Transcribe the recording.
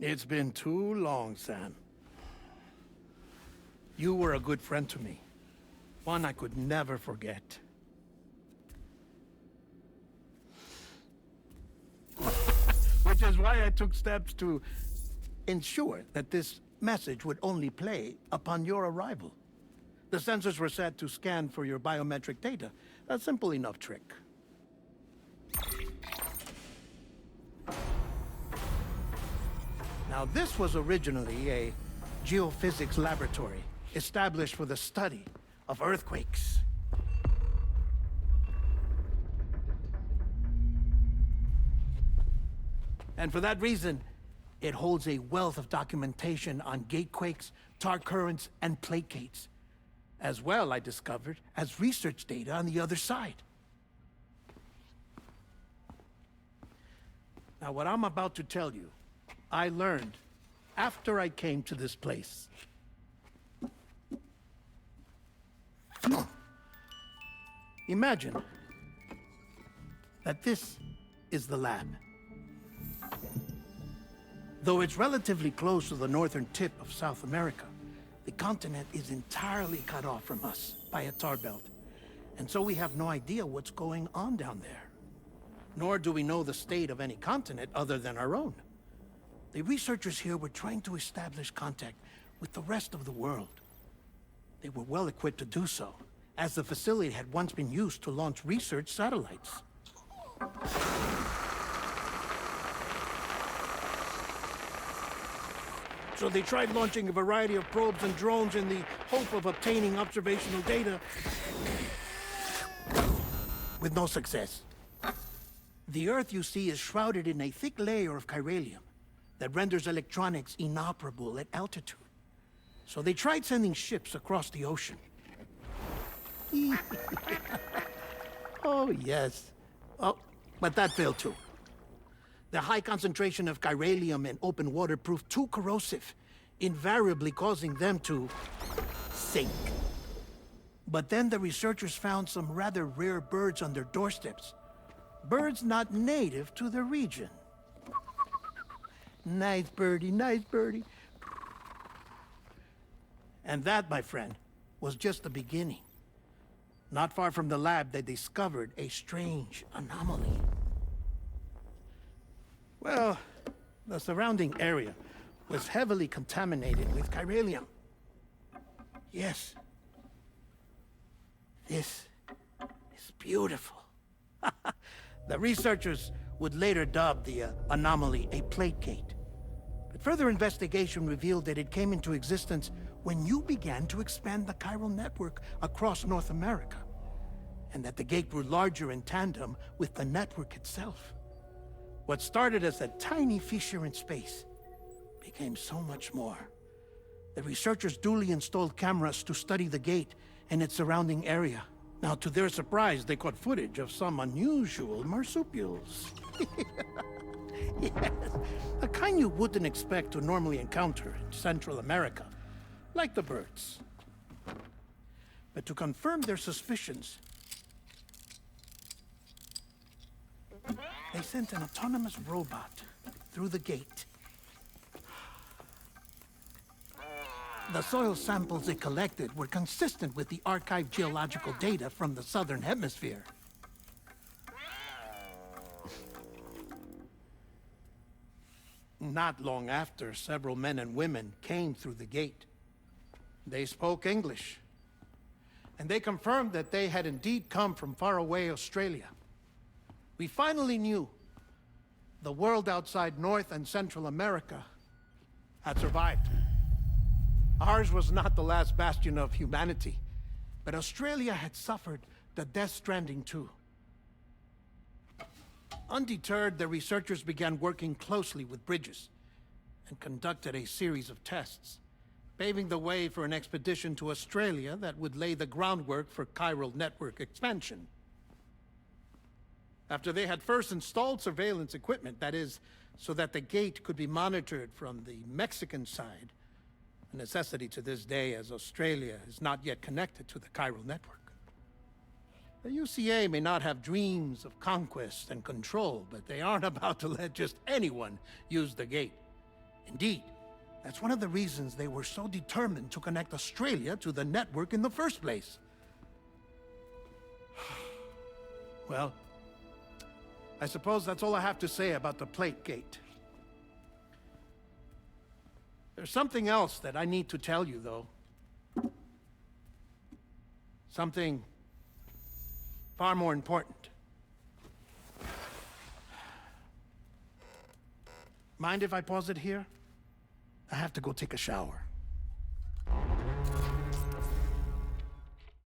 It's been too long, Sam. You were a good friend to me. One I could never forget. Which is why I took steps to ensure that this message would only play upon your arrival. The sensors were set to scan for your biometric data. A simple enough trick. Now, this was originally a geophysics laboratory established for the study of earthquakes. And for that reason, it holds a wealth of documentation on gatequakes, tar currents, and placates. As well, I discovered, as research data on the other side. Now, what I'm about to tell you, I learned after I came to this place. Imagine that this is the lab. Though it's relatively close to the northern tip of South America, the continent is entirely cut off from us by a tar belt. And so we have no idea what's going on down there. Nor do we know the state of any continent other than our own. The researchers here were trying to establish contact with the rest of the world. They were well equipped to do so, as the facility had once been used to launch research satellites. So they tried launching a variety of probes and drones in the hope of obtaining observational data, with no success. The Earth, you see, is shrouded in a thick layer of chiralium that renders electronics inoperable at altitude. So they tried sending ships across the ocean. Oh, yes. Oh, but that failed too. The high concentration of chiralium in open water proved too corrosive, invariably causing them to sink. But then the researchers found some rather rare birds on their doorsteps. Birds not native to the region. Nice birdie, nice birdie. And that, my friend, was just the beginning. Not far from the lab, they discovered a strange anomaly. Well, the surrounding area was heavily contaminated with chiralium. Yes. This is beautiful. The researchers would later dub the anomaly a plate gate. But further investigation revealed that it came into existence when you began to expand the chiral network across North America, and that the gate grew larger in tandem with the network itself. What started as a tiny fissure in space became so much more. The researchers duly installed cameras to study the gate and its surrounding area. Now, to their surprise, they caught footage of some unusual marsupials. Yes, the kind you wouldn't expect to normally encounter in Central America, like the birds. But to confirm their suspicions, they sent an autonomous robot through the gate. The soil samples it collected were consistent with the archived geological data from the southern hemisphere. Not long after, several men and women came through the gate. They spoke English, and they confirmed that they had indeed come from faraway Australia. We finally knew the world outside North and Central America had survived. Ours was not the last bastion of humanity, but Australia had suffered the Death Stranding too. Undeterred, the researchers began working closely with Bridges and conducted a series of tests, paving the way for an expedition to Australia that would lay the groundwork for chiral network expansion. After they had first installed surveillance equipment, that is, so that the gate could be monitored from the Mexican side, a necessity to this day as Australia is not yet connected to the chiral network. The UCA may not have dreams of conquest and control, but they aren't about to let just anyone use the gate. Indeed, that's one of the reasons they were so determined to connect Australia to the network in the first place. Well, I suppose that's all I have to say about the plate gate. There's something else that I need to tell you, though. Something far more important. Mind if I pause it here? I have to go take a shower.